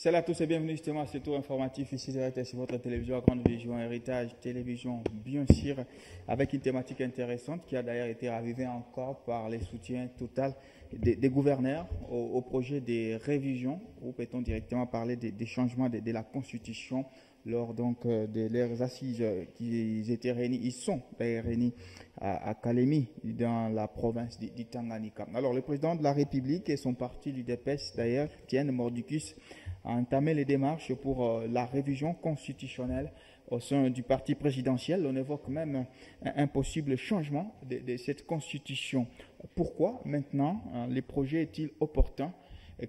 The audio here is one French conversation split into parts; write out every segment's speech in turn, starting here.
Salut à tous et bienvenue justement à ce tour informatif ici direct sur votre télévision à grande vision, héritage, télévision bien sûr, avec une thématique intéressante qui a d'ailleurs été ravivée encore par les soutiens total des gouverneurs au projet des révisions, ou peut-on directement parler des changements de la Constitution lors donc de leurs assises qui étaient réunis. Ils sont d'ailleurs réunis à Kalemi dans la province du Tanganyika. Alors le président de la République et son parti l'UDPS d'ailleurs, Tienne Mordicus, a entamé les démarches pour la révision constitutionnelle au sein du parti présidentiel. On évoque même un possible changement de cette constitution. Pourquoi maintenant le projet est-il opportun?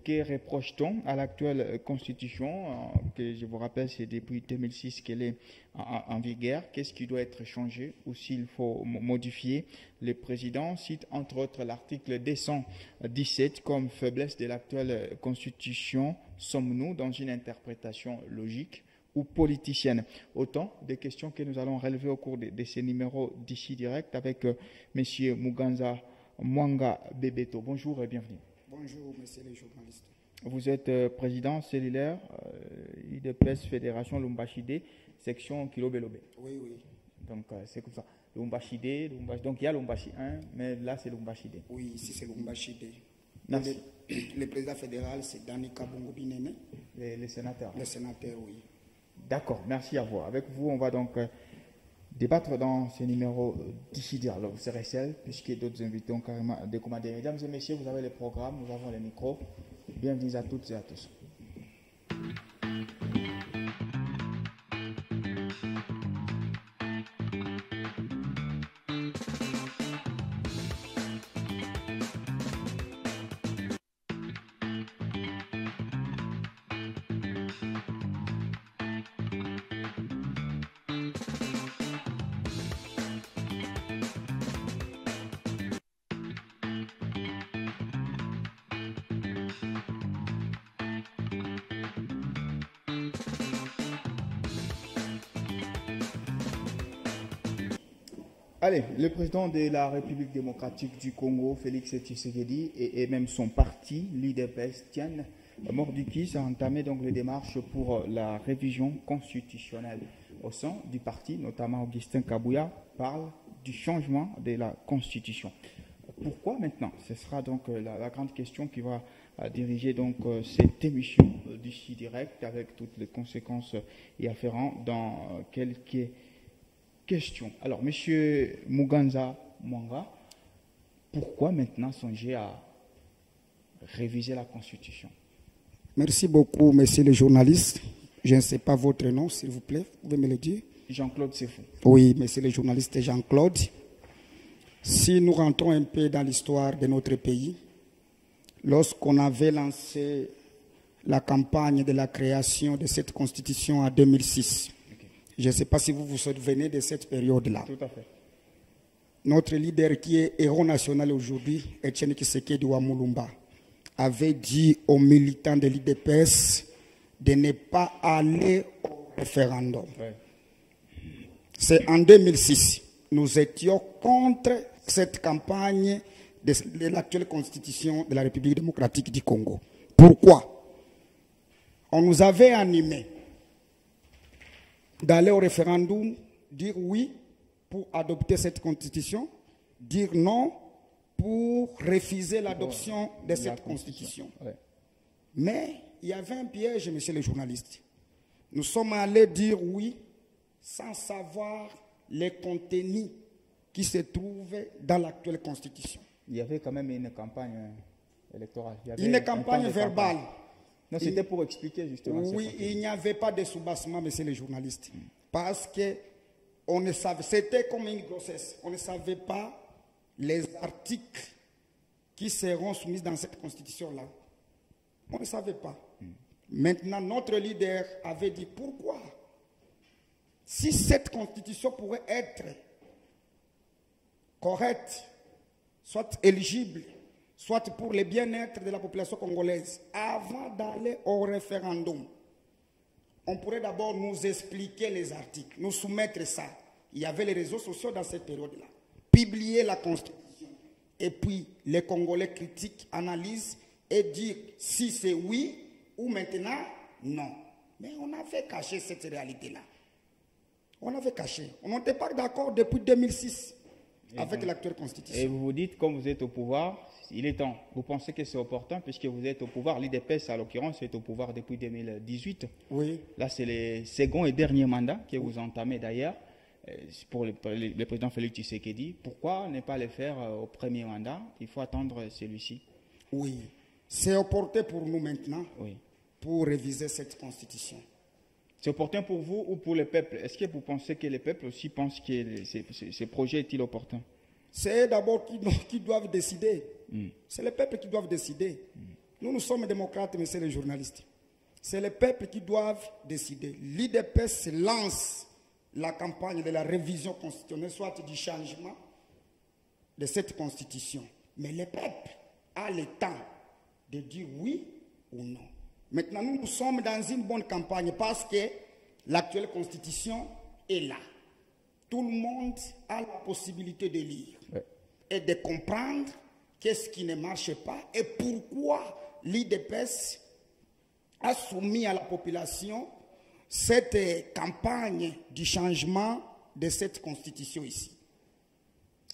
Que reproche-t-on à l'actuelle constitution, que je vous rappelle, c'est depuis 2006 qu'elle est en vigueur? Qu'est-ce qui doit être changé ou s'il faut modifier? Le président cite entre autres l'article 217 comme faiblesse de l'actuelle constitution. Sommes-nous dans une interprétation logique ou politicienne? Autant de questions que nous allons relever au cours de ces numéros d'ici direct avec M. Muganza Mwanga Bebeto. Bonjour et bienvenue. Bonjour, messieurs les journalistes. Vous êtes président cellulaire UDPS Fédération Lumbashide, section Kilo Belobé. Oui, oui. Donc c'est comme ça. Lumbashide, donc il y a Lumbashi 1, mais là c'est Lumbashide. Oui, ici c'est Lumbashide. Merci. Le président fédéral, c'est Dani Kabongo Binene. Les sénateurs. Le sénateur, oui. D'accord, merci à vous. Avec vous, on va donc débattre dans ce numéro d'ici dire. Alors, vous serez seul, puisque d'autres invités ont carrément décommandé. Mesdames et messieurs, vous avez le programme, nous avons les micros. Bienvenue à toutes et à tous. Allez, le président de la République démocratique du Congo, Félix Tshisekedi, et même son parti, l'UDPS, Tienne Mordicus, a entamé donc les démarches pour la révision constitutionnelle. Au sein du parti, notamment Augustin Kabouya, parle du changement de la Constitution. Pourquoi maintenant? Ce sera donc la grande question qui va diriger donc cette émission d'ici direct avec toutes les conséquences y afférentes dans quelques question. Alors, M. Muganza Mwanga, pourquoi maintenant songer à réviser la Constitution? Merci beaucoup, messieurs les journalistes. Je ne sais pas votre nom, s'il vous plaît. Vous pouvez me le dire? Jean-Claude Sefou. Oui, messieurs les journalistes, Jean-Claude. Si nous rentrons un peu dans l'histoire de notre pays, lorsqu'on avait lancé la campagne de la création de cette Constitution en 2006, je ne sais pas si vous vous souvenez de cette période-là. Tout à fait. Notre leader qui est héros national aujourd'hui, Etienne Tshisekedi Wamulumba, avait dit aux militants de l'UDPS de ne pas aller au référendum. Ouais. C'est en 2006. Nous étions contre cette campagne de l'actuelle constitution de la République démocratique du Congo. Pourquoi? On nous avait animés d'aller au référendum, dire oui pour adopter cette constitution, dire non pour refuser l'adoption de cette constitution. Ouais. Mais il y avait un piège, messieurs les journalistes. Nous sommes allés dire oui sans savoir les contenus qui se trouvent dans l'actuelle constitution. Il y avait quand même une campagne électorale. Une campagne verbale. Non, c'était pour expliquer justement. Oui, il n'y avait pas de soubassement, messieurs les journalistes. Parce que on ne savait, c'était comme une grossesse. On ne savait pas les articles qui seront soumis dans cette constitution-là. On ne savait pas. Maintenant, notre leader avait dit pourquoi? Si cette constitution pourrait être correcte, soit éligible, soit pour le bien-être de la population congolaise, avant d'aller au référendum, on pourrait d'abord nous expliquer les articles, nous soumettre ça. Il y avait les réseaux sociaux dans cette période-là. Publier la Constitution. Et puis, les Congolais critiquent, analysent et disent si c'est oui ou maintenant Non. Mais on avait caché cette réalité-là. On avait caché. On n'était pas d'accord depuis 2006 avec l'actuelle constitution. Et vous vous dites, comme vous êtes au pouvoir, il est temps. Vous pensez que c'est opportun puisque vous êtes au pouvoir. L'IDPS, à l'occurrence, est au pouvoir depuis 2018. Oui. Là, c'est le second et dernier mandat que vous entamez d'ailleurs pour le président Félix Tshisekedi. Pourquoi ne pas le faire au premier mandat? Il faut attendre celui-ci. Oui. C'est opportun pour nous maintenant Oui. pour réviser cette constitution. C'est opportun pour vous ou pour le peuple? Est-ce que vous pensez que le peuple aussi pense que ce projet est-il opportun? C'est d'abord qui doivent décider. C'est le peuple qui doit décider. Nous sommes démocrates, mais c'est les journalistes. C'est le peuple qui doit décider. L'IDPS lance la campagne de la révision constitutionnelle, soit du changement de cette constitution. Mais le peuple a le temps de dire oui ou non. Maintenant, nous sommes dans une bonne campagne parce que l'actuelle constitution est là. Tout le monde a la possibilité de lire et de comprendre qu'est-ce qui ne marche pas et pourquoi l'IDPS a soumis à la population cette campagne du changement de cette constitution ici.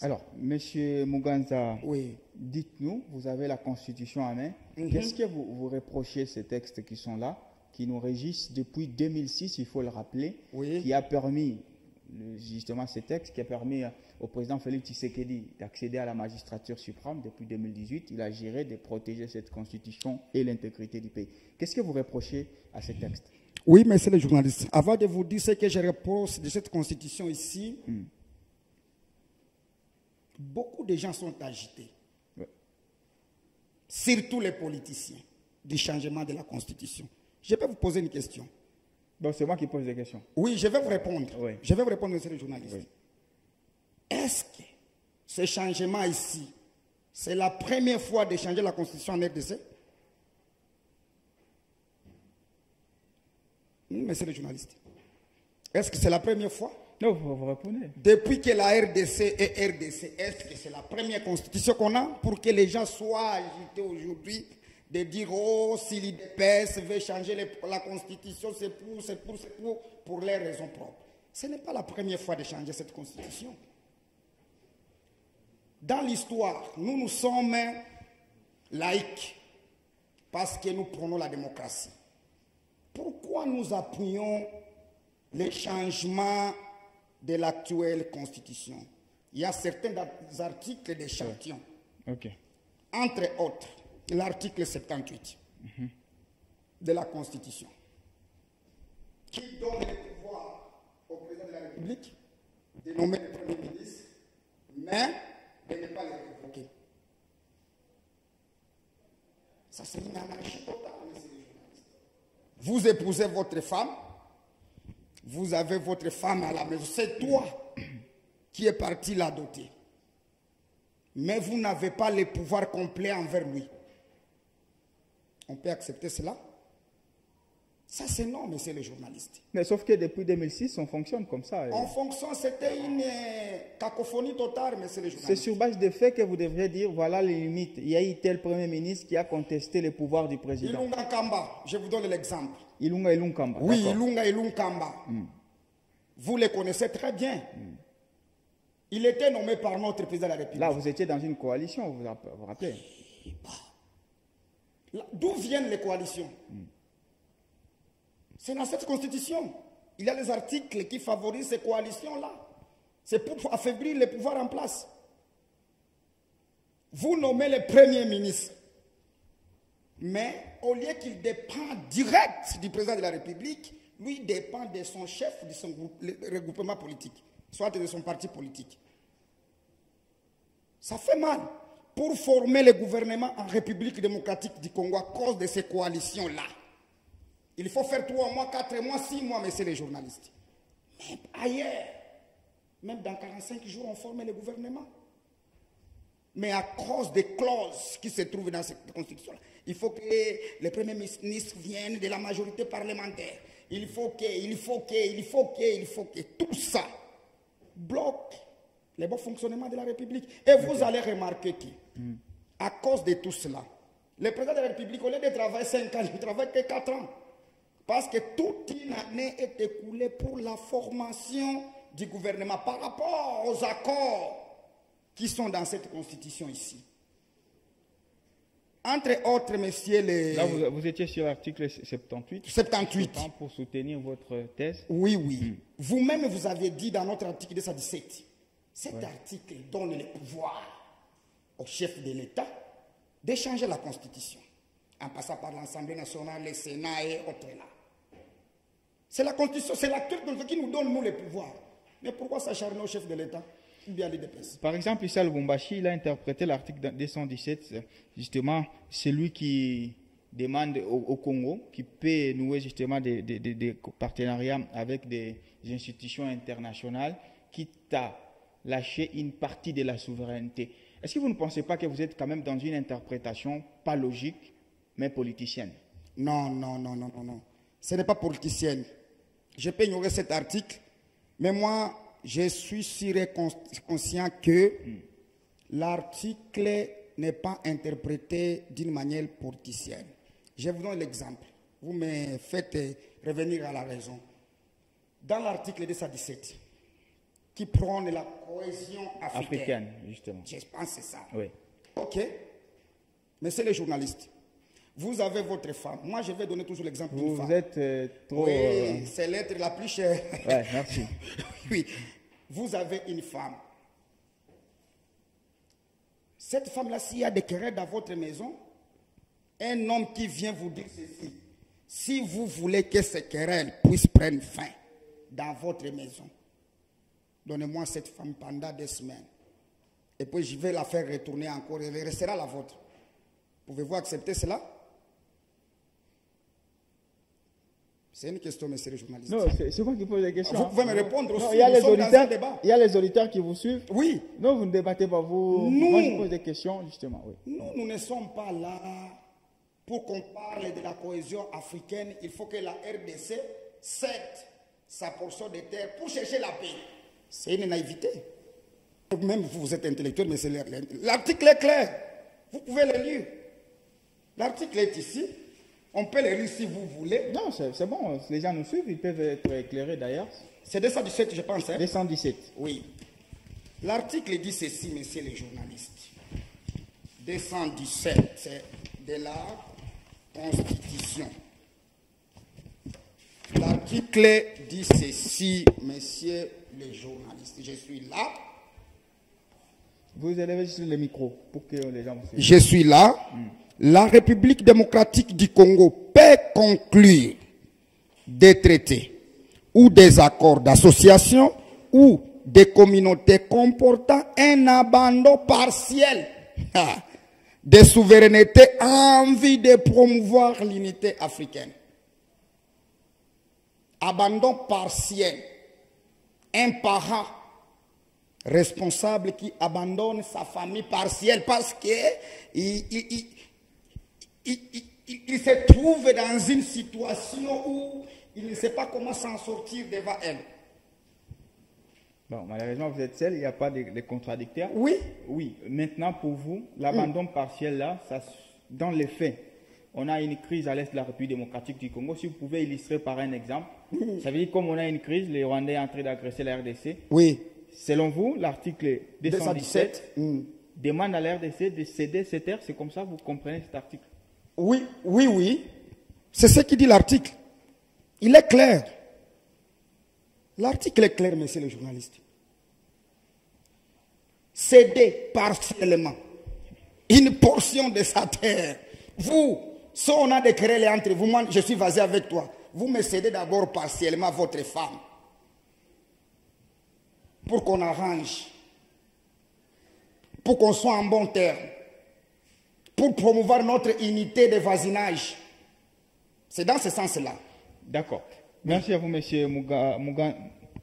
Alors, M. Muganza, oui. Dites-nous, vous avez la Constitution en main. Qu'est-ce que vous reprochez ces textes qui sont là, qui nous régissent depuis 2006, il faut le rappeler, qui a permis, justement ces textes, qui a permis au président Félix Tshisekedi d'accéder à la magistrature suprême depuis 2018. Il a géré de protéger cette Constitution et l'intégrité du pays. Qu'est-ce que vous reprochez à ces textes? Oui, monsieur le journaliste, avant de vous dire ce que je reproche de cette Constitution ici, beaucoup de gens sont agités. Surtout les politiciens, du changement de la Constitution. Je peux vous poser une question. Donc c'est moi qui pose des questions. Oui, je vais vous répondre. Oui. Je vais vous répondre, monsieur le journaliste. Oui. Est-ce que ce changement ici, c'est la première fois de changer la Constitution en RDC? Monsieur le journaliste. Est-ce que c'est la première fois? Non, vous répondez. Depuis que la RDC est RDC, est-ce que c'est la première constitution qu'on a pour que les gens soient agités aujourd'hui de dire « Oh, si l'IDPS veut changer la constitution, c'est pour les raisons propres ». Ce n'est pas la première fois de changer cette constitution. Dans l'histoire, nous sommes laïcs parce que nous prenons la démocratie. Pourquoi nous appuyons les changements de l'actuelle constitution? Il y a certains articles d'échantillon. Okay. Entre autres, l'article 78 de la Constitution, qui donne le pouvoir au président de la République de nommer le Premier ministre, mais de ne pas le révoquer. Ça, c'est une anarchie totale, monsieur le journaliste. Vous épousez votre femme, vous avez votre femme à la maison, c'est toi qui es parti la doter. Mais vous n'avez pas le pouvoir complet envers lui. On peut accepter cela? Ça, c'est non, monsieur le journaliste. Mais sauf que depuis 2006, on fonctionne comme ça. On fonctionne, c'était une cacophonie totale, monsieur le journaliste. C'est sur base des faits que vous devriez dire, voilà les limites. Il y a eu tel Premier ministre qui a contesté le pouvoir du président. Ilunga Kamba, je vous donne l'exemple. Ilunga Kamba. Oui, Ilunga Kamba. Vous le connaissez très bien. Il était nommé par notre président de la République. Là, vous étiez dans une coalition, vous vous rappelez? D'où viennent les coalitions? C'est dans cette constitution. Il y a les articles qui favorisent ces coalitions-là. C'est pour affaiblir les pouvoirs en place. Vous nommez le Premier ministre. Mais au lieu qu'il dépend direct du président de la République, lui dépend de son chef, de son regroupement politique, soit de son parti politique. Ça fait mal pour former le gouvernement en République démocratique du Congo à cause de ces coalitions-là. Il faut faire 3 mois, 4 mois, 6 mois, messieurs les journalistes. Même ailleurs, même dans 45 jours, on forme le gouvernement. Mais à cause des clauses qui se trouvent dans cette constitution-là, il faut que le Premier ministre vienne de la majorité parlementaire. Il faut que tout ça bloque le bon fonctionnement de la République. Et vous allez remarquer qu'à cause de tout cela, le président de la République, au lieu de travailler 5 ans, il ne travaille que 4 ans. Parce que toute une année est écoulée pour la formation du gouvernement par rapport aux accords qui sont dans cette constitution ici. Entre autres, messieurs les... Là, vous étiez sur l'article 78. 78. Pour soutenir votre thèse. Oui, oui. Vous-même, vous avez dit dans notre article 217, cet article donne le pouvoir au chef de l'État de changer la Constitution, en passant par l'Assemblée nationale, le Sénat et autres là. C'est la Constitution, c'est l'acteur qui nous donne, nous, le pouvoir. Mais pourquoi s'acharner au chef de l'État ou bien l'IDPS? Par exemple, Issa Lubumbashi, il a interprété l'article 217, justement, celui qui demande au Congo, qui peut nouer justement des partenariats avec des institutions internationales, quitte à lâcher une partie de la souveraineté. Est-ce que vous ne pensez pas que vous êtes quand même dans une interprétation pas logique, mais politicienne? Non, non, non, non, non, non. Ce n'est pas politicienne. Je peux ignorer cet article, mais moi, je suis sûr et conscient que l'article n'est pas interprété d'une manière politicienne. Je vous donne l'exemple. Vous me faites revenir à la raison. Dans l'article 217, qui prône la cohésion africaine, justement. Je pense que c'est ça. Oui. Ok. Mais c'est les journalistes. Vous avez votre femme. Moi, je vais donner toujours l'exemple d'une femme. Vous êtes trop... Oui, c'est l'être la plus chère. Oui, merci. Oui. Vous avez une femme. Cette femme-là, s'il y a des querelles dans votre maison, un homme qui vient vous dire ceci, si vous voulez que ces querelles puissent prendre fin dans votre maison, donnez-moi cette femme pendant 2 semaines. Et puis je vais la faire retourner encore. Elle restera la vôtre. Pouvez-vous accepter cela? C'est une question, monsieur le journaliste. Non, c'est moi qui pose la question. Vous pouvez me répondre aussi. Non, il y a les auditeurs qui vous suivent. Oui. Non, vous ne débattez pas. Moi, je pose des questions, justement. Oui. Nous ne sommes pas là pour qu'on parle de la cohésion africaine. Il faut que la RDC cède sa portion de terre pour chercher la paix. C'est une naïveté. Même vous êtes intellectuel, mais c'est l'article est clair. Vous pouvez le lire. L'article est ici. On peut le lire si vous voulez. Non, c'est bon. Les gens nous suivent. Ils peuvent être éclairés d'ailleurs. C'est 217, je pense. Hein? 217. Oui. L'article dit ceci, messieurs les journalistes. 217, c'est de la Constitution. L'article dit ceci, messieurs les journalistes. Je suis là. Vous élevez juste le micro pour que les gens vous suivent. Je suis là. La République démocratique du Congo peut conclure des traités ou des accords d'association ou des communautés comportant un abandon partiel de souveraineté en vue de promouvoir l'unité africaine. Abandon partiel. Un parent responsable qui abandonne sa famille partielle parce qu'il il se trouve dans une situation où il ne sait pas comment s'en sortir devant elle. Bon, malheureusement, vous êtes seul, il n'y a pas de contradicteurs. Oui. Oui. Maintenant, pour vous, l'abandon partiel, là, ça, dans les faits, on a une crise à l'est de la République démocratique du Congo. Si vous pouvez illustrer par un exemple, ça veut dire comme on a une crise, les Rwandais sont en train d'agresser la RDC. Oui. Selon vous, l'article 217 demande à la RDC de céder ces terres. C'est comme ça que vous comprenez cet article? Oui, oui, oui. C'est ce qui dit l'article. Il est clair. L'article est clair, messieurs les journalistes. Céder partiellement une portion de sa terre. Vous, si on a des querelles entre vous, moi je suis vasé avec toi. Vous me cédez d'abord partiellement votre femme. Pour qu'on arrange. Pour qu'on soit en bon terme. Pour promouvoir notre unité de voisinage. C'est dans ce sens-là. D'accord. Merci à vous, monsieur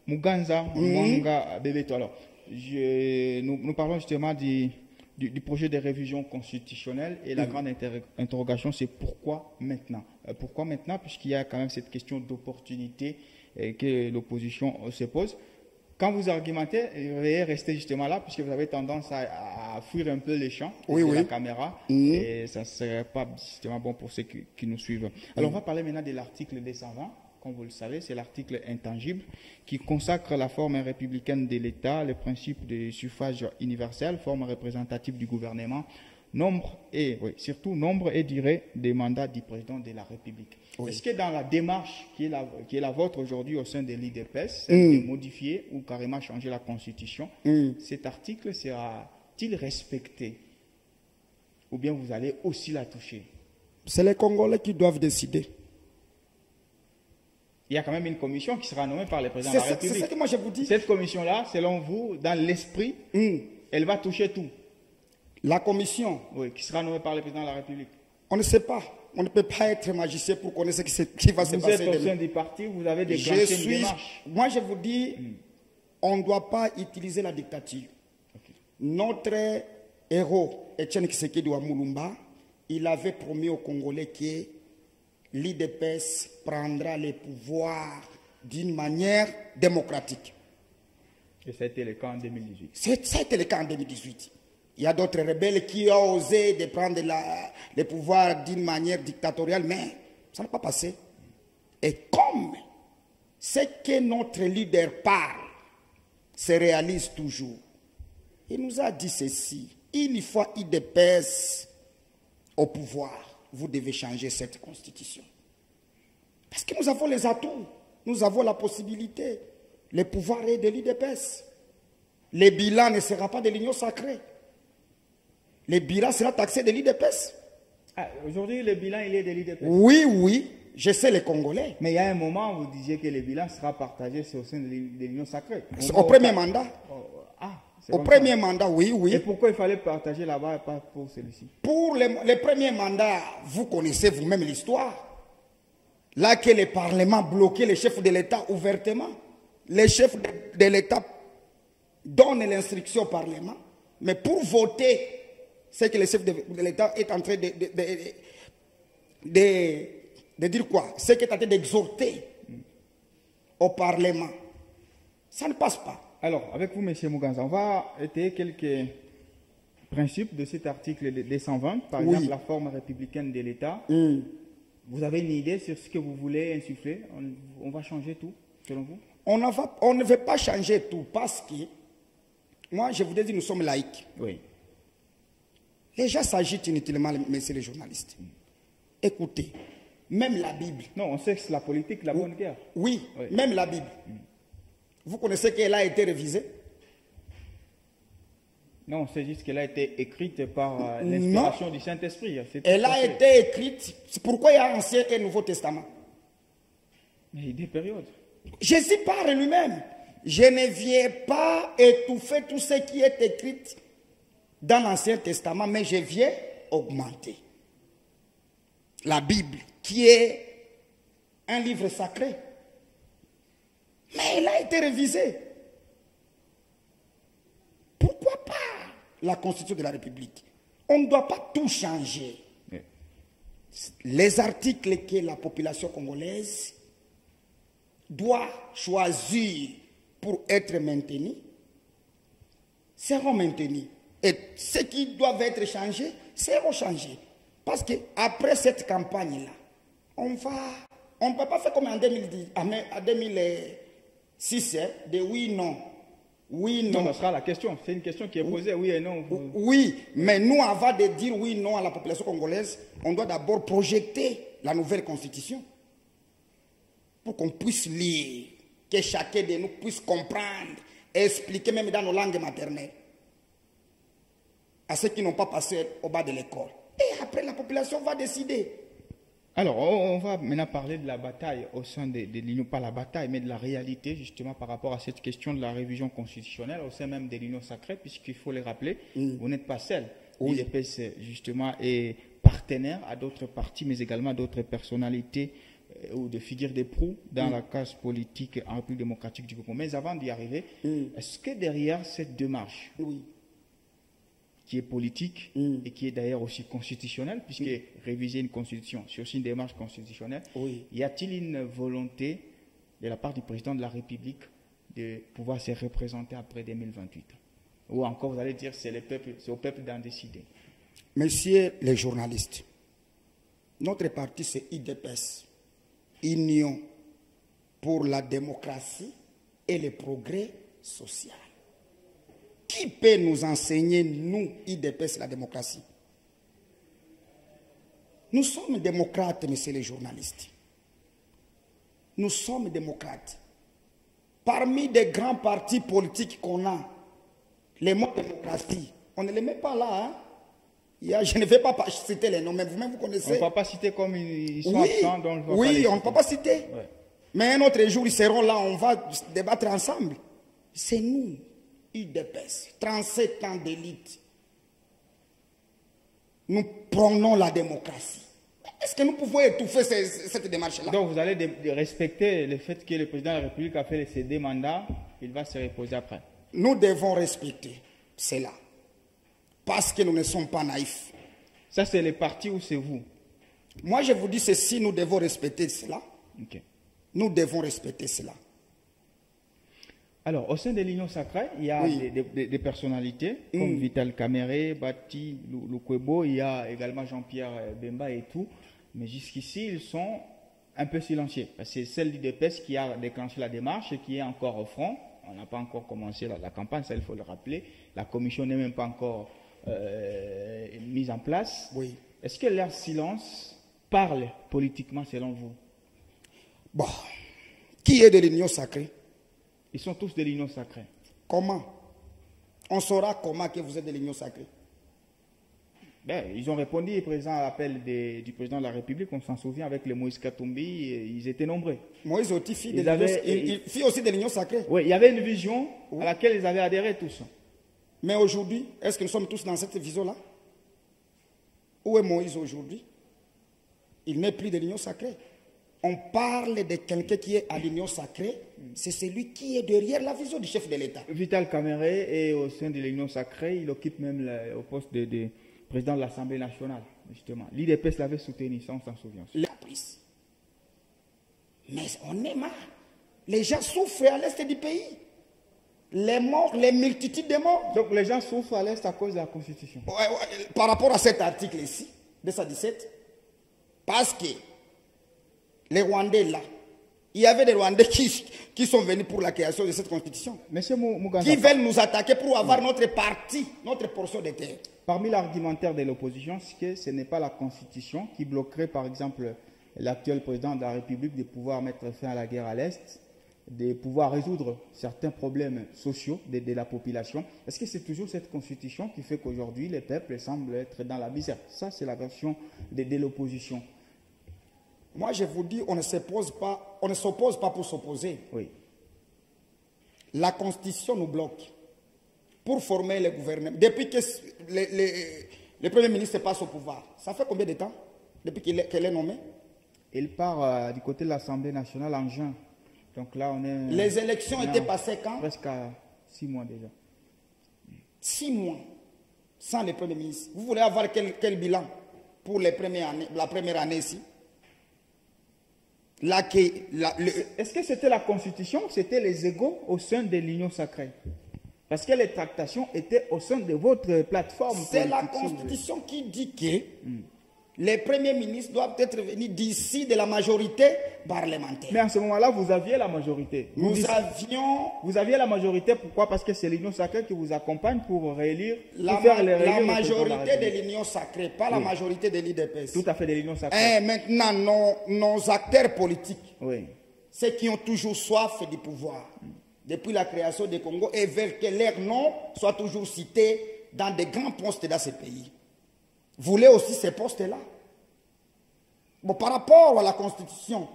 Muganza Mwanga Bebeto. Alors, nous parlons justement du projet de révision constitutionnelle et la grande interrogation, c'est pourquoi maintenant? Pourquoi maintenant? Puisqu'il y a quand même cette question d'opportunité que l'opposition se pose. quand vous argumentez, veuillez rester justement là, puisque vous avez tendance à fuir un peu les champs Oui, de oui. la caméra, et ça ne serait pas justement bon pour ceux qui nous suivent. Alors, on va parler maintenant de l'article 220. Comme vous le savez, c'est l'article intangible qui consacre la forme républicaine de l'État, le principe du suffrage universel, forme représentative du gouvernement, surtout nombre et durée des mandats du président de la République. Oui. Est-ce que dans la démarche qui est la vôtre aujourd'hui au sein de l'IDPS, c'est de modifier ou carrément changer la Constitution, cet article sera-t-il respecté? Ou bien vous allez aussi la toucher? C'est les Congolais qui doivent décider. Il y a quand même une commission qui sera nommée par le président de la C'est République. ce que moi je vous dis. Cette commission-là, selon vous, dans l'esprit, elle va toucher tout. La commission, Oui, qui sera nommée par le président de la République. on ne sait pas. On ne peut pas être magicien pour connaître ce qui va se Vous passer êtes au demain. sein du parti, vous avez déclenché une démarche. Moi je vous dis, on ne doit pas utiliser la dictature. Notre héros, Etienne Tshisekedi wa Mulumba, il avait promis aux Congolais que l'IDPS prendra les pouvoirs d'une manière démocratique. Et ça a été le cas en 2018. Ça a été le cas en 2018. Il y a d'autres rebelles qui ont osé de prendre les pouvoirs d'une manière dictatoriale, mais ça n'a pas passé. Et comme ce que notre leader parle se réalise toujours, il nous a dit ceci: une fois IDPS au pouvoir, vous devez changer cette constitution. Parce que nous avons les atouts, nous avons la possibilité. Le pouvoir est de l'IDPS. Le bilan ne sera pas de l'Union sacrée. Le bilan sera taxé de l'IDPS. Aujourd'hui, le bilan, il est de l'IDPS. Oui, oui, je sais les Congolais. Mais il y a un moment, vous disiez que le bilan sera partagé au sein de l'Union sacrée. Au premier mandat. C'est Au comme premier ça. mandat, oui, Et oui. pourquoi il fallait partager là-bas et pas pour celui-ci? Pour les premiers mandats, vous connaissez vous-même l'histoire. Là que le Parlement bloquait les chefs de l'État ouvertement. Les chefs de l'État donnent l'instruction au Parlement. Mais pour voter, c'est que le chef de l'État est en train de dire quoi? C'est qu'il est en train d'exhorter au Parlement. Ça ne passe pas. Alors, avec vous, M. Muganza, on va étayer quelques principes de cet article 220. Par Oui. exemple, la forme républicaine de l'État. Vous avez une idée sur ce que vous voulez insuffler? On va changer tout, selon vous? On ne veut pas changer tout parce que, moi je vous ai dit, nous sommes laïcs. Oui. Les gens s'agitent inutilement, messieurs les journalistes. Écoutez, même la Bible. Non, on sait que c'est la politique, la bonne guerre. Oui, Oui. même la Bible. Vous connaissez qu'elle a été révisée? Non, c'est juste qu'elle a été écrite par l'inspiration du Saint-Esprit. C'est tout Elle à a fait. été écrite. C'est pourquoi il y a Ancien et Nouveau Testament. Mais il y a des périodes. Jésus parle lui-même. Je ne viens pas étouffer tout ce qui est écrit dans l'Ancien Testament, mais je viens augmenter. La Bible, qui est un livre sacré. Mais elle a été révisée. Pourquoi pas la Constitution de la République? On ne doit pas tout changer. Oui. Les articles que la population congolaise doit choisir pour être maintenus seront maintenus. Et ceux qui doivent être changés seront changés. Parce qu'après cette campagne-là, on ne peut pas faire comme en 2010, en 2006, hein, de oui, non. Oui, non. Non, ça sera la question. C'est une question qui est posée, oui et non. Oui, mais nous, avant de dire oui, non à la population congolaise, on doit d'abord projeter la nouvelle constitution pour qu'on puisse lire, que chacun de nous puisse comprendre, expliquer même dans nos langues maternelles à ceux qui n'ont pas passé au bas de l'école. Et après, la population va décider. Alors, on va maintenant parler de la bataille au sein de l'Union, pas la bataille, mais de la réalité, justement, par rapport à cette question de la révision constitutionnelle au sein même de l'Union sacrée, puisqu'il faut le rappeler, vous n'êtes pas seul. Oui. L'IDPS, justement, est partenaire à d'autres partis, mais également à d'autres personnalités ou de figures de proue dans la case politique en République démocratique du Congo. Mais avant d'y arriver, est-ce que derrière cette démarche, Oui. qui est politique et qui est d'ailleurs aussi constitutionnelle, puisque réviser une constitution, c'est aussi une démarche constitutionnelle, Oui. y a-t-il une volonté de la part du président de la République de pouvoir se représenter après 2028? Ou encore, vous allez dire, c'est au peuple d'en décider? Messieurs les journalistes, notre parti c'est IDPS, Union pour la démocratie et le progrès social. Qui peut nous enseigner, nous, IDPS, la démocratie? Nous sommes démocrates, messieurs les journalistes. Nous sommes démocrates. Parmi des grands partis politiques qu'on a, les mots démocratie, on ne les met pas là. Hein? Je ne vais pas citer les noms, mais vous-même vous connaissez. On ne peut pas citer comme ils sont absents. Donc oui, on ne peut pas citer. Ouais. Mais un autre jour, ils seront là, on va débattre ensemble. C'est nous, UDPS, 37 ans d'élite. Nous prenons la démocratie. Est-ce que nous pouvons étouffer cette démarche-là? Donc vous allez respecter le fait que le président de la République a fait ses 2 mandats, il va se reposer après. Nous devons respecter cela. Parce que nous ne sommes pas naïfs. Ça, c'est le parti ou c'est vous? Moi, je vous dis ceci, nous devons respecter cela. Okay. Nous devons respecter cela. Alors, au sein de l'Union sacrée, il y a des personnalités comme Vital Kamerhe, Bati Lukwebo, il y a également Jean-Pierre Bemba et tout. Mais jusqu'ici, ils sont un peu silencieux. C'est celle du DPS qui a déclenché la démarche et qui est encore au front. On n'a pas encore commencé la campagne, ça il faut le rappeler. La commission n'est même pas encore mise en place. Oui. Est-ce que leur silence parle politiquement selon vous? Bon. Qui est de l'Union sacrée? Ils sont tous de l'Union sacrée. Comment? On saura comment que vous êtes de l'Union sacrée. Ben, ils ont répondu présent à l'appel du président de la République, on s'en souvient, avec le Moïse Katumbi, ils étaient nombreux. Moïse aussi fit aussi de l'Union sacrée. Oui, il y avait une vision à laquelle ils avaient adhéré tous. Mais aujourd'hui, est-ce que nous sommes tous dans cette vision-là? Où est Moïse aujourd'hui? Il n'est plus de l'Union sacrée. On parle de quelqu'un qui est à l'Union sacrée, c'est celui qui est derrière la vision du chef de l'État. Vital Kamerhe est au sein de l'Union sacrée, il occupe même au poste de président de l'Assemblée nationale, justement. L'IDPS l'avait soutenu, ça on s'en souvient. La prise. Mais on est marre. Les gens souffrent à l'est du pays. Les morts, les multitudes de morts. Donc les gens souffrent à l'est à cause de la Constitution. Par rapport à cet article ici, 217, parce que les Rwandais là, il y avait des Rwandais qui sont venus pour la création de cette constitution. Monsieur Muganza, qui veulent nous attaquer pour avoir notre partie, notre portion de terre. Parmi l'argumentaire de l'opposition, c'est que ce n'est pas la constitution qui bloquerait par exemple l'actuel président de la République de pouvoir mettre fin à la guerre à l'Est, de pouvoir résoudre certains problèmes sociaux de la population. Est-ce que c'est toujours cette constitution qui fait qu'aujourd'hui les peuples semblent être dans la misère? Ça, c'est la version de l'opposition. Moi, je vous dis, on ne s'oppose pas pour s'opposer. Oui. La Constitution nous bloque pour former le gouvernement. Depuis que le Premier ministre passe au pouvoir, ça fait combien de temps depuis qu'elle est nommée? Il part du côté de l'Assemblée nationale en juin. Donc là, on est... Les élections étaient passées quand? Presque à 6 mois déjà. 6 mois sans le Premier ministre. Vous voulez avoir quel bilan pour la première année ici? Est-ce que c'était la Constitution ou c'était les égaux au sein de l'Union sacrée? Parce que les tractations étaient au sein de votre plateforme. C'est la Constitution qui dit que les premiers ministres doivent être venus d'ici de la majorité parlementaire. Mais en ce moment-là, vous aviez la majorité. Vous aviez la majorité, pourquoi? Parce que c'est l'Union sacrée qui vous accompagne pour réélire. La majorité de l'Union sacrée, pas la majorité de l'IDPS. Tout à fait, de l'Union sacrée. Et maintenant, nos acteurs politiques, oui, ceux qui ont toujours soif du pouvoir, depuis la création du Congo, et veulent que leur nom soit toujours cité dans des grands postes dans ce pays. Voulez aussi ces postes-là. Bon, par rapport à la Constitution,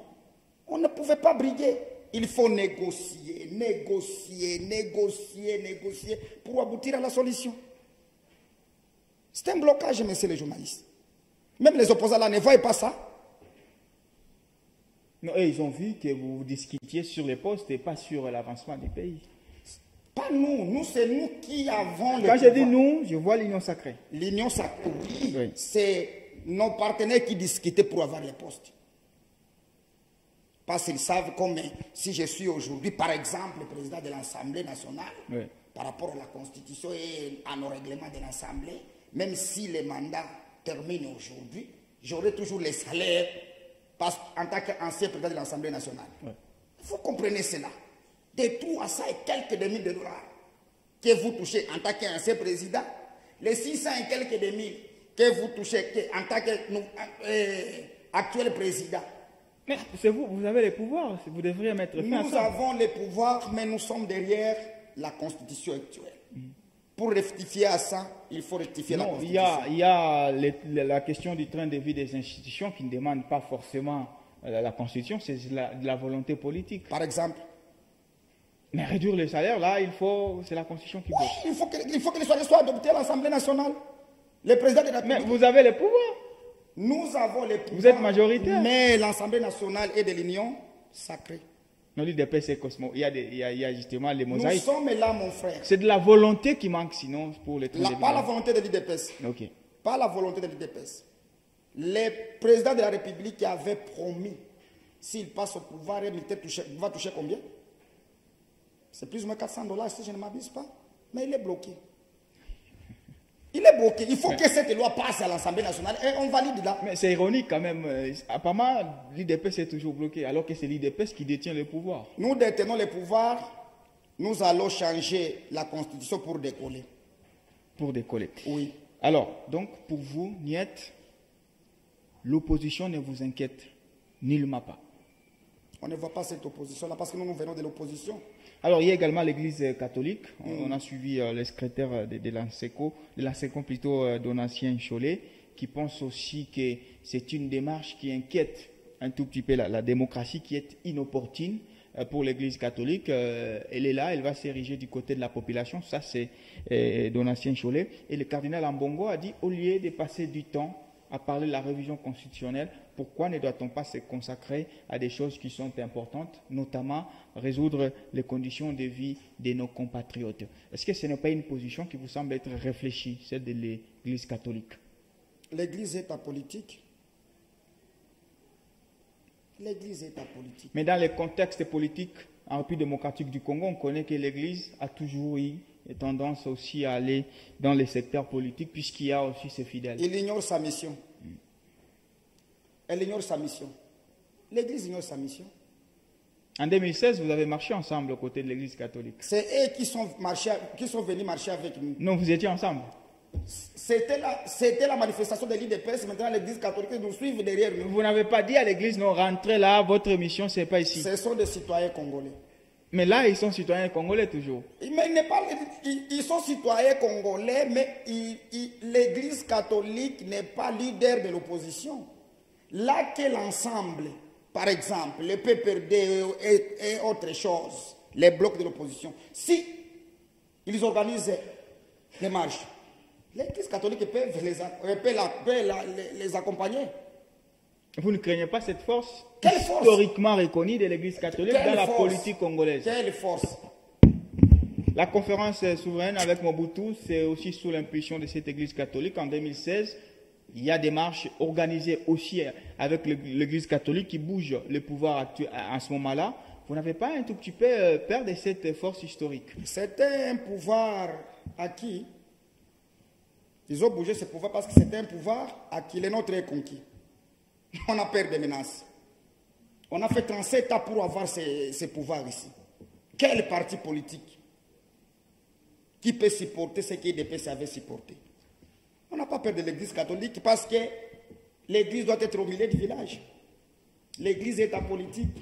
on ne pouvait pas briguer. Il faut négocier pour aboutir à la solution. C'est un blocage, messieurs les journalistes. Même les opposants là ne voient pas ça. Non, et ils ont vu que vous discutiez sur les postes et pas sur l'avancement du pays. Pas nous, c'est nous qui avons le pouvoir. Quand je dis nous, je vois l'Union sacrée. L'Union sacrée, oui. C'est nos partenaires qui discutaient pour avoir les postes. Parce qu'ils savent comme si je suis aujourd'hui, par exemple, le président de l'Assemblée nationale, Oui. par rapport à la Constitution et à nos règlements de l'Assemblée, même si les mandats terminent aujourd'hui, j'aurai toujours les salaires en tant qu'ancien président de l'Assemblée nationale. Ouais. Vous comprenez cela. De 300 et quelques demi de dollars que vous touchez en tant qu'ancien président, les 600 et quelques demi que vous touchez en tant qu'actuel président. Mais c'est vous, vous avez les pouvoirs, vous devriez mettre fin à Nous ça. avons les pouvoirs, mais nous sommes derrière la Constitution actuelle. Pour rectifier à ça, il faut rectifier la Non, Constitution. il y a la question du train de vie des institutions qui ne demande pas forcément la Constitution, c'est de la volonté politique. Par exemple, Mais réduire les salaires, là, c'est la Constitution qui bloque. il faut que les salaires soient adoptés à l'Assemblée nationale. Le président de la Mais République. vous avez les pouvoirs. Nous avons les pouvoirs. Vous êtes majoritaire. Mais l'Assemblée nationale est de l'Union sacrée. Non, l'IDP, c'est Cosmo. Il y a justement les Nous mosaïques. sommes là, mon frère. C'est de la volonté qui manque, sinon, pour les trains de vie. Pas la volonté de l'IDPS. Ok. Pas la volonté de l'IDPS. Le président de la République avait promis, s'il passe au pouvoir, il va toucher combien? C'est plus ou moins $400 si je ne m'abuse pas. Mais il est bloqué. Il est bloqué. Il faut que cette loi passe à l'Assemblée nationale et on valide là. Mais c'est ironique quand même. Apparemment, l'IDPS est toujours bloqué, alors que c'est l'IDPS qui détient le pouvoir. Nous détenons le pouvoir. Nous allons changer la Constitution pour décoller. Pour décoller. Oui. Alors, donc, pour vous, Niet, l'opposition ne vous inquiète nullement pas. On ne voit pas cette opposition-là parce que nous venons de l'opposition. Alors, il y a également l'Église catholique. On a suivi le secrétaire de l'ANSECO plutôt, Donatien Cholet, qui pense aussi que c'est une démarche qui inquiète un tout petit peu la démocratie, qui est inopportune pour l'Église catholique. Elle est là, elle va s'ériger du côté de la population. Ça, c'est Donatien Cholet. Et le cardinal Ambongo a dit, au lieu de passer du temps à parler de la révision constitutionnelle, pourquoi ne doit-on pas se consacrer à des choses qui sont importantes, notamment résoudre les conditions de vie de nos compatriotes? Est-ce que ce n'est pas une position qui vous semble être réfléchie, celle de l'Église catholique? L'Église est apolitique. L'Église est apolitique. Mais dans le contexte politique en République démocratique du Congo, on connaît que l'Église a toujours eu tendance aussi à aller dans les secteurs politiques, puisqu'il y a aussi ses fidèles. Il ignore sa mission. Elle ignore sa mission. L'Église ignore sa mission. En 2016, vous avez marché ensemble aux côtés de l'Église catholique. C'est eux qui sont venus marcher avec nous. Non, vous étiez ensemble. C'était la manifestation de l'IDPS. Maintenant, l'Église catholique nous suit derrière nous. Vous n'avez pas dit à l'Église, non, rentrez là, votre mission, ce n'est pas ici. Ce sont des citoyens congolais. Mais là, ils sont citoyens congolais toujours. Mais ils sont citoyens congolais, mais l'Église catholique n'est pas leader de l'opposition. Là que l'ensemble, par exemple, le PPRD et autre chose, les blocs de l'opposition, si ils organisent les marches, l'Église catholique peut les accompagner. Vous ne craignez pas cette force Quelle force? Historiquement reconnue de l'Église catholique dans la politique congolaise? Quelle force? La conférence souveraine avec Mobutu, c'est aussi sous l'impulsion de cette Église catholique. En 2016, il y a des marches organisées aussi avec l'Église catholique qui bouge le pouvoir actuel à ce moment-là. Vous n'avez pas un tout petit peu peur de cette force historique? C'était un pouvoir acquis. Ils ont bougé ce pouvoir parce que c'était un pouvoir acquis. Les nôtres est conquis. On a peur des menaces. On a fait 37 ans pour avoir ces pouvoirs ici. Quel parti politique qui peut supporter ce que l'IDPS avait supporté? On n'a pas peur de l'Église catholique parce que l'Église doit être au milieu du village. L'Église est apolitique.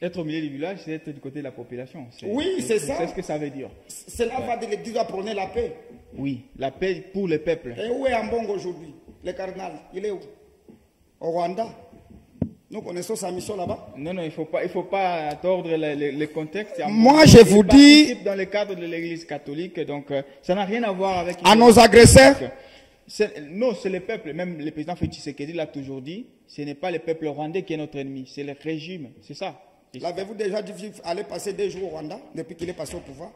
Être au milieu du village, c'est être du côté de la population. Oui, c'est ça. C'est ce que ça veut dire. Cela va de l'Église à prôner la paix. Oui, la paix pour le peuple. Et où est Ambongo aujourd'hui? Le cardinal, il est où? Au Rwanda. Nous connaissons sa mission là-bas. Non, non, il faut pas tordre le contexte. Moi, je vous dis, dans le cadre de l'Église catholique, donc ça n'a rien à voir avec... à nos agresseurs, non, c'est le peuple. Même le président Félix Tshisekedi l'a toujours dit, ce n'est pas le peuple rwandais qui est notre ennemi, c'est le régime, c'est ça. L'avez-vous déjà dit aller passer 2 jours au Rwanda depuis qu'il est passé au pouvoir?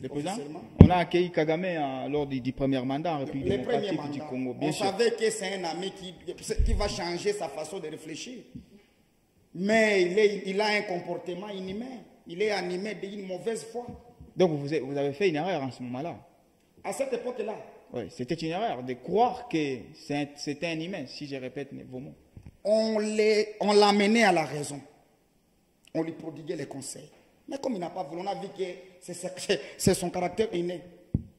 Le président, on a accueilli Kagame lors du premier mandat en République démocratique du Congo. Bien on sûr. savait que c'est un ami qui va changer sa façon de réfléchir. Mais il a un comportement inhumain. Il est animé d'une mauvaise foi. Donc vous avez fait une erreur en ce moment-là. À cette époque-là. Oui, c'était une erreur de croire que c'était un humain, si je répète vos mots. On l'a mené à la raison. On lui prodiguait les conseils. Mais comme il n'a pas voulu, on a vu que c'est son caractère inné.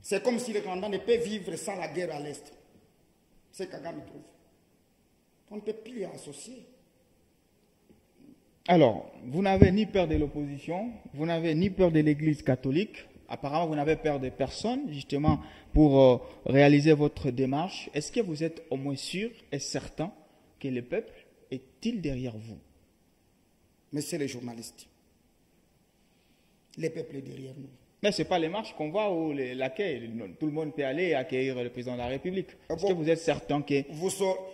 C'est comme si le Rwanda ne peut vivre sans la guerre à l'Est. C'est Kagame trouve. On ne peut plus les associer. Alors, vous n'avez ni peur de l'opposition, vous n'avez ni peur de l'Église catholique. Apparemment, vous n'avez peur de personne, justement, pour réaliser votre démarche. Est-ce que vous êtes au moins sûr et certain que le peuple est-il derrière vous? Monsieur les journalistes, le peuple est derrière nous. Mais ce n'est pas les marches qu'on voit où l'accueil. Tout le monde peut aller accueillir le président de la République. Est-ce que vous êtes certain que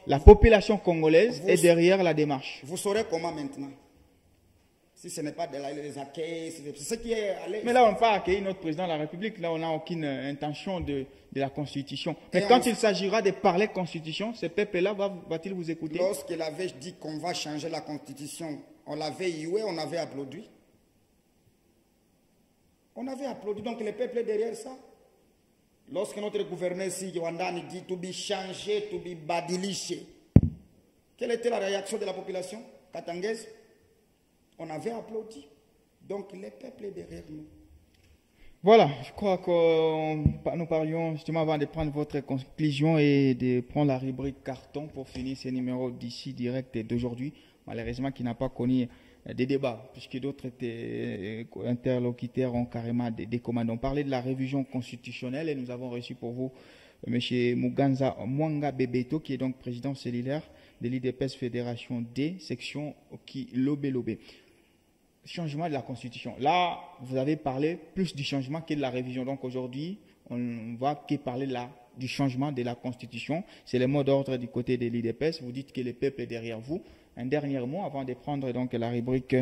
la population congolaise est derrière la démarche? Vous saurez comment maintenant? Si ce n'est pas de les accueils, c'est ce qui est allé. Mais là, on ne peut pas accueillir notre président de la République. Là, on n'a aucune intention de la Constitution. Mais quand il s'agira de parler Constitution, ce peuple-là va-t-il vous écouter? Lorsqu'il avait dit qu'on va changer la Constitution, on l'avait hué, on avait applaudi. On avait applaudi, donc le peuple est derrière ça. Lorsque notre gouverneur ici, Wandani, dit to be changé, to be badiliché, quelle était la réaction de la population katangaise? On avait applaudi. Donc le peuple est derrière nous. Voilà, je crois que nous parlions justement avant de prendre votre conclusion et de prendre la rubrique carton pour finir ce numéro d'ici direct d'aujourd'hui, malheureusement qui n'a pas connu des débats, puisque d'autres interlocuteurs ont carrément des commandes. On parlait de la révision constitutionnelle et nous avons reçu pour vous M. Muganza Mwanga Bebeto, qui est donc président cellulaire de l'IDPS Fédération D, section Lobé. Changement de la Constitution. Là, vous avez parlé plus du changement que de la révision. Donc aujourd'hui, on ne va que parler là du changement de la Constitution. C'est le mot d'ordre du côté de l'IDPS. Vous dites que le peuple est derrière vous. Un dernier mot avant de prendre donc la rubrique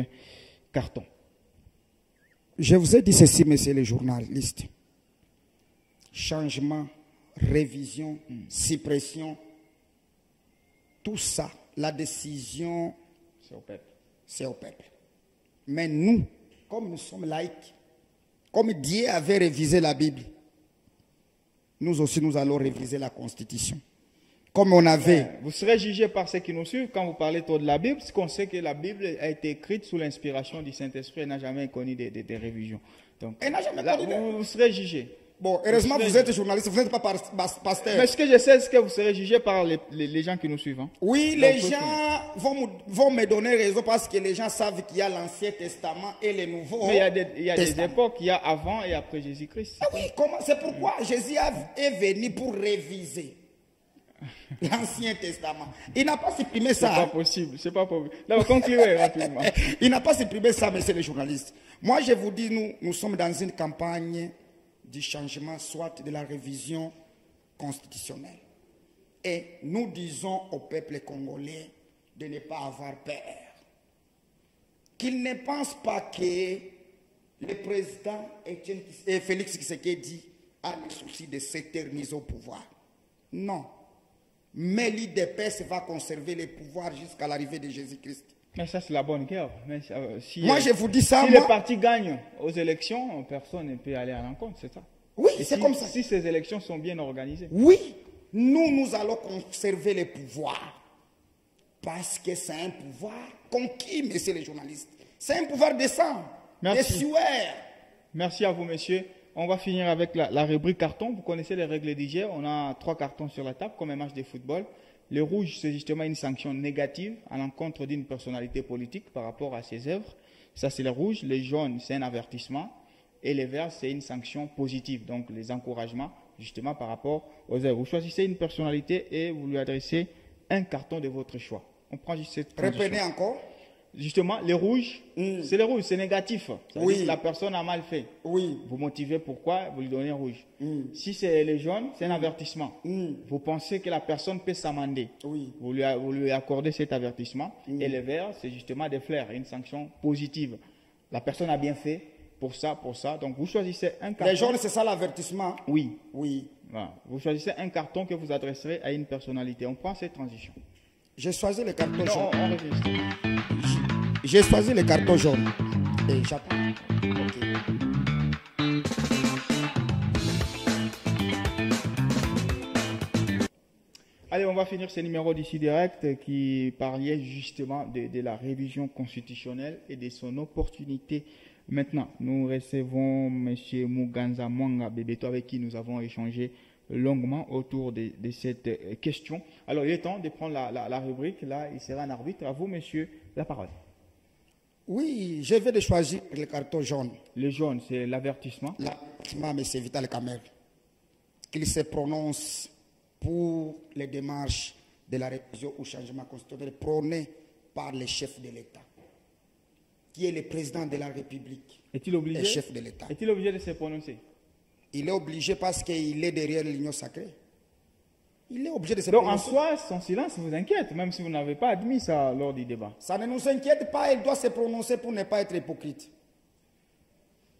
carton. Je vous ai dit ceci, messieurs les journalistes. Changement, révision, suppression, tout ça, la décision, c'est au peuple. C'est au peuple. Mais nous, comme nous sommes laïcs, comme Dieu avait révisé la Bible, nous aussi nous allons réviser la Constitution. Comme on avait... Vous serez jugé par ceux qui nous suivent quand vous parlez trop de la Bible, parce qu'on sait que la Bible a été écrite sous l'inspiration du Saint-Esprit et n'a jamais connu des révisions. Donc, vous serez jugé. Bon, heureusement, vous êtes journaliste, vous n'êtes pas pasteur. Mais ce que je sais, c'est que vous serez jugé par les gens qui nous suivent. Hein. Oui, les gens vont me donner raison parce que les gens savent qu'il y a l'Ancien Testament et le Nouveau Testament. Mais il y a des époques, il y a avant et après Jésus-Christ. Ah oui, c'est pourquoi Jésus est venu pour réviser l'Ancien Testament. Il n'a pas supprimé ça. C'est pas possible, c'est pas possible. Là, concluez rapidement. Il n'a pas supprimé ça, messieurs les journalistes. Moi, je vous dis, nous sommes dans une campagne du changement, soit de la révision constitutionnelle. Et nous disons au peuple congolais de ne pas avoir peur. Qu'il ne pense pas que le président Félix Tshisekedi a le souci de s'éterniser au pouvoir. Non. Mais l'IDPS va conserver le pouvoir jusqu'à l'arrivée de Jésus-Christ. Mais ça, c'est la bonne guerre. Mais, moi, je vous dis ça. Si les partis gagnent aux élections, personne ne peut aller à l'encontre, c'est ça? Oui, c'est comme ça. Si ces élections sont bien organisées. Oui, nous allons conserver le pouvoir. Parce que c'est un pouvoir conquis, messieurs les journalistes. C'est un pouvoir de sang, de sueur. Merci à vous, messieurs. On va finir avec la rubrique carton. Vous connaissez les règles du jeu. On a 3 cartons sur la table, comme un match de football. Le rouge, c'est justement une sanction négative à l'encontre d'une personnalité politique par rapport à ses œuvres. Ça, c'est le rouge. Le jaune, c'est un avertissement. Et le vert, c'est une sanction positive. Donc, les encouragements, justement, par rapport aux œuvres. Vous choisissez une personnalité et vous lui adressez un carton de votre choix. On prend juste cette condition. Répétez encore. Justement, les rouges, c'est le rouge, c'est négatif. Oui. La personne a mal fait. Oui. Vous motivez pourquoi, vous lui donnez rouge. Si c'est le jaune, c'est un avertissement. Vous pensez que la personne peut s'amender. Oui. Vous lui accordez cet avertissement. Et le vert, c'est justement des fleurs, une sanction positive. La personne a bien fait pour ça. Donc vous choisissez un carton. Les jaunes, c'est ça l'avertissement? Oui. Oui. Voilà. Vous choisissez un carton que vous adresserez à une personnalité. On prend cette transition. J'ai choisi le carton jaune. On enregistre. J'ai choisi le carton jaune. Et j'attends. Ok. Allez, on va finir ce numéro d'ici direct qui parlait justement de la révision constitutionnelle et de son opportunité. Maintenant, nous recevons M. Muganza Mwanga Bebeto avec qui nous avons échangé longuement autour de cette question. Alors, il est temps de prendre la rubrique. Là, il sera un arbitre. À vous, monsieur, la parole. Oui, je vais de choisir le carton jaune. Le jaune, c'est l'avertissement. L'avertissement, M. Vital Kamerhe, qu'il se prononce pour les démarches de la révision ou changement constitutionnel prônées par le chef de l'État, qui est le président de la République. Est-il obligé? Le chef de l'État. Est-il obligé de se prononcer? Il est obligé parce qu'il est derrière l'union sacrée. Il est obligé de se Donc, prononcer. en soi, son silence vous inquiète, même si vous n'avez pas admis ça lors du débat. Ça ne nous inquiète pas, il doit se prononcer pour ne pas être hypocrite.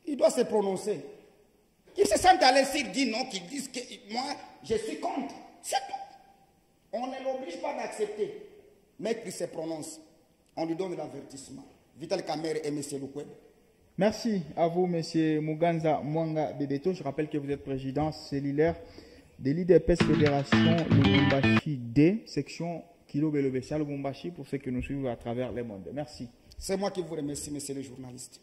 Il doit se prononcer. Qu'il se sente à l'aise, s'il dit non, qu'il dise que moi, je suis contre. C'est tout. On ne l'oblige pas d'accepter. Mais qu'il se prononce. On lui donne l'avertissement. Vital Kamerhe et M. Lukweb. Merci à vous, M. Muganza Mwanga Bebeto. Je rappelle que vous êtes président cellulaire de l'IDPS Fédération Lubumbashi D, section Kilo Belobé. C'est à Lubumbashi pour ceux qui nous suivent à travers le monde. Merci. C'est moi qui vous remercie, monsieur le journaliste.